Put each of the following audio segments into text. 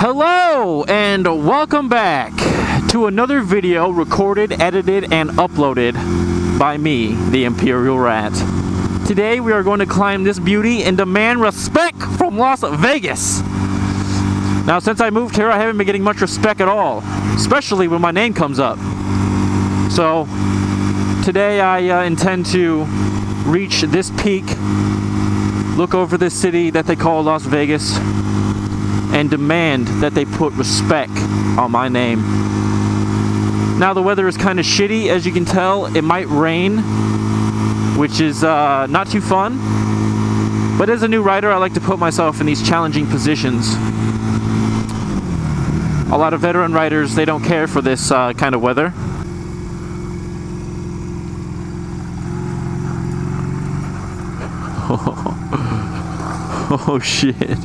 Hello and welcome back to another video recorded, edited, and uploaded by me, the Imperial Rat. Today we are going to climb this beauty and demand respect from Las Vegas. Now since I moved here I haven't been getting much respect at all, especially when my name comes up. So today I intend to reach this peak, look over this city that they call Las Vegas, and demand that they put respect on my name. Now the weather is kind of shitty, as you can tell. It might rain, which is not too fun, but as a new rider I like to put myself in these challenging positions. A lot of veteran riders, they don't care for this kind of weather. Oh shit.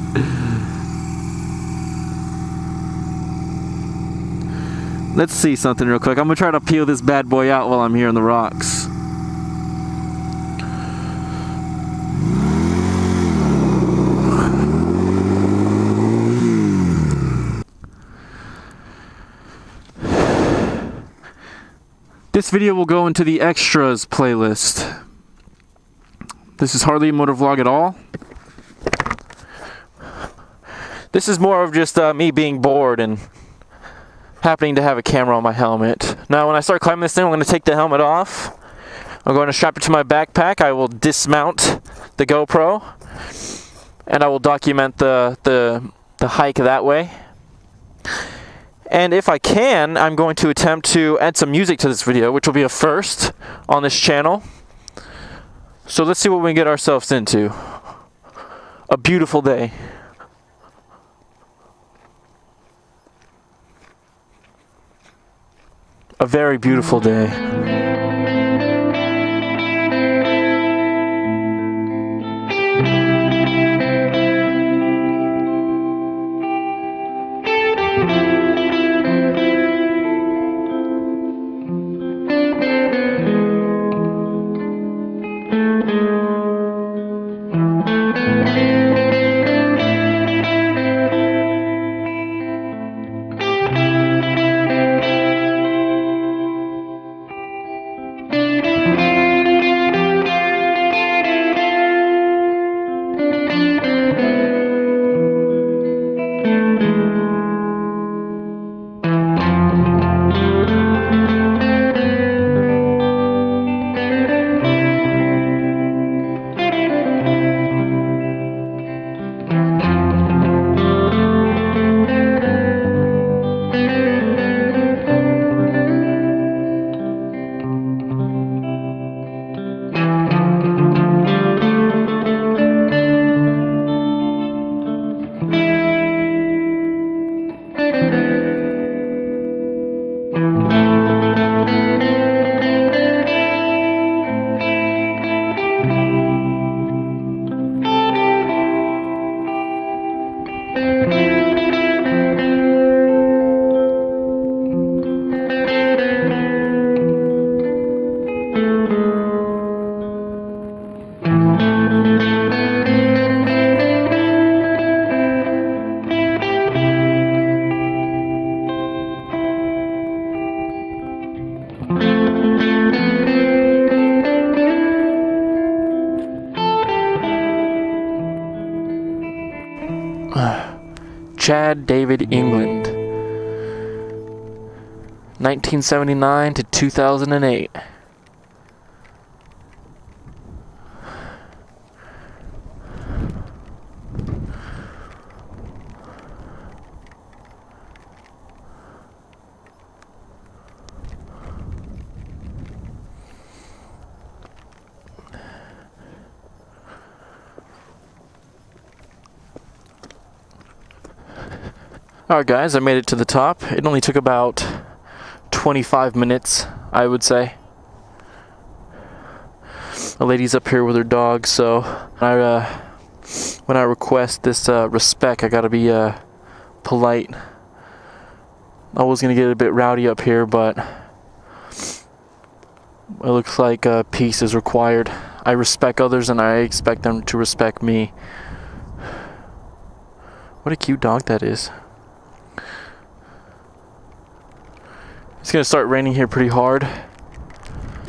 Let's see something real quick. I'm gonna try to peel this bad boy out while I'm here on the rocks. This video will go into the extras playlist. This is hardly a motor vlog at all. This is more of just me being bored and happening to have a camera on my helmet. Now when I start climbing this thing, I'm going to take the helmet off. I'm going to strap it to my backpack. I will dismount the GoPro and I will document the hike that way. And if I can, I'm going to attempt to add some music to this video, which will be a first on this channel. So let's see what we can get ourselves into. A beautiful day. A very beautiful day. Chad David England, 1979 to 2008. Alright guys, I made it to the top. It only took about 25 minutes, I would say. A lady's up here with her dog, so when I request this respect, I gotta be polite. I was gonna get a bit rowdy up here, but it looks like peace is required. I respect others and I expect them to respect me. What a cute dog that is. gonna start raining here pretty hard.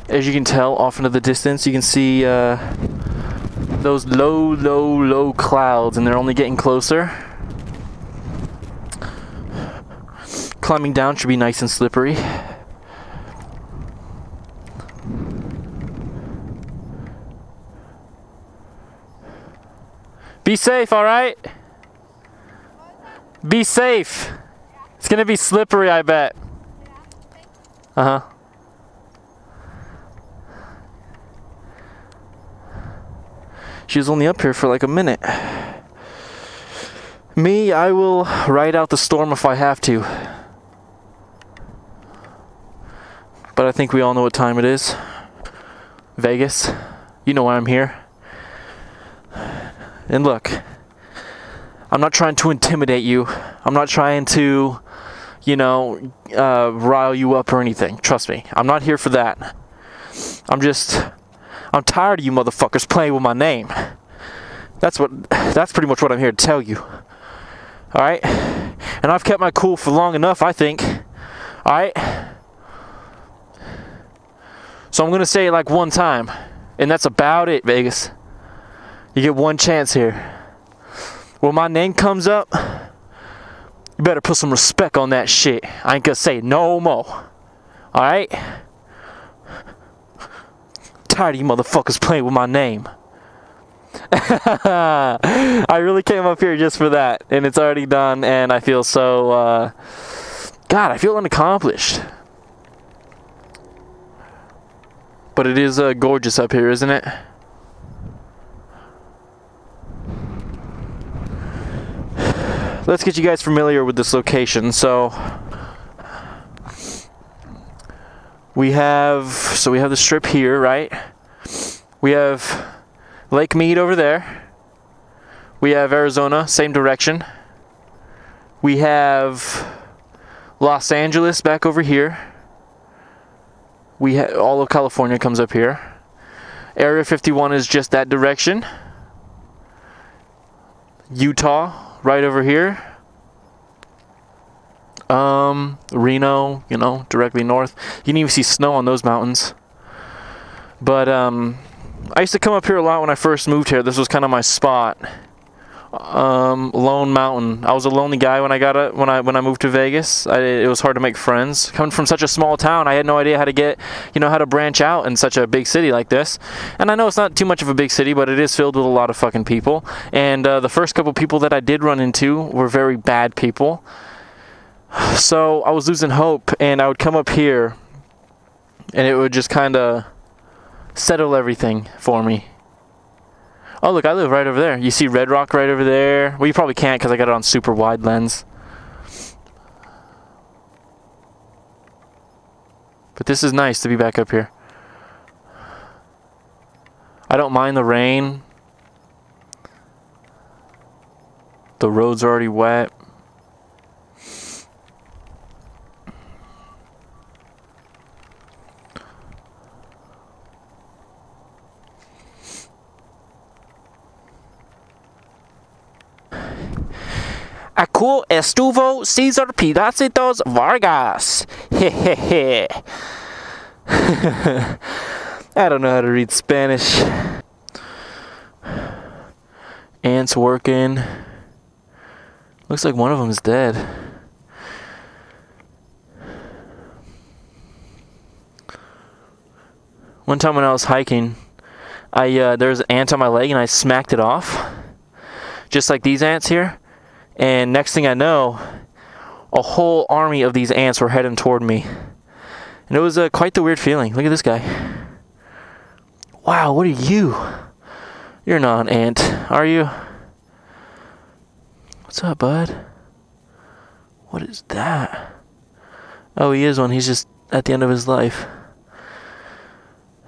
As you can tell, off into the distance, you can see those low clouds, and they're only getting closer. Climbing down should be nice and slippery. Be safe, alright? Be safe. It's gonna be slippery, I bet. Uh-huh. She was only up here for like a minute. Me, I will ride out the storm if I have to. But I think we all know what time it is. Vegas. You know why I'm here. And look, I'm not trying to intimidate you. I'm not trying to, you know, rile you up or anything. Trust me, I'm not here for that. I'm tired of you motherfuckers playing with my name. That's pretty much what I'm here to tell you. Alright? And I've kept my cool for long enough, I think. Alright? So I'm gonna say it like one time. And that's about it, Vegas. You get one chance here. When my name comes up, you better put some respect on that shit. I ain't gonna say no more. Alright? Tired of you motherfuckers playing with my name. I really came up here just for that, and it's already done, and I feel so, God, I feel unaccomplished. But it is gorgeous up here, isn't it? Let's get you guys familiar with this location. So we have the strip here, right? We have Lake Mead over there. We have Arizona, same direction. We have Los Angeles back over here. All of California comes up here. Area 51 is just that direction. Utah, right over here. Reno, you know, directly north. You can even see snow on those mountains. But I used to come up here a lot when I first moved here. This was kind of my spot. Lone Mountain. I was a lonely guy when I moved to Vegas. It was hard to make friends. Coming from such a small town, I had no idea how to get, how to branch out in such a big city like this. And I know it's not too much of a big city, but it is filled with a lot of fucking people. And the first couple people that I did run into were very bad people. So I was losing hope, and I would come up here, and it would just kind of settle everything for me. Oh, look, I live right over there. You see Red Rock right over there? Well, you probably can't because I got it on super wide lens. But this is nice to be back up here. I don't mind the rain. The roads are already wet. Aku estuvo Cesar Pedacitos Vargas. Hehehe. I don't know how to read Spanish. Ants working. Looks like one of them is dead. One time when I was hiking, there was an ant on my leg and I smacked it off. Just like these ants here. And next thing I know, a whole army of these ants were heading toward me. And it was quite the weird feeling. Look at this guy. Wow, what are you? You're not an ant, are you? What's up, bud? What is that? Oh, he is one. He's just at the end of his life.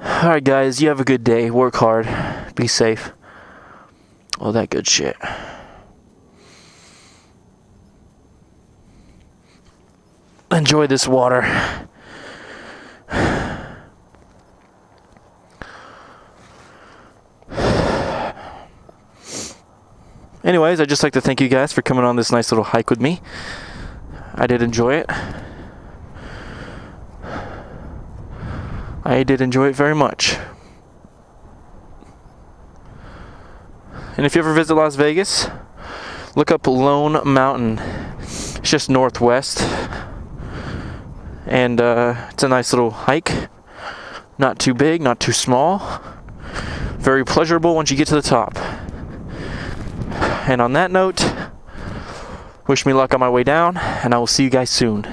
Alright, guys, you have a good day. Work hard. Be safe. All that good shit. Enjoy this water. Anyways, I'd just like to thank you guys for coming on this nice little hike with me. I did enjoy it. I did enjoy it very much. And if you ever visit Las Vegas, look up Lone Mountain. It's just northwest. And it's a nice little hike. Not too big, not too small. Very pleasurable once you get to the top. And on that note, wish me luck on my way down, and I will see you guys soon.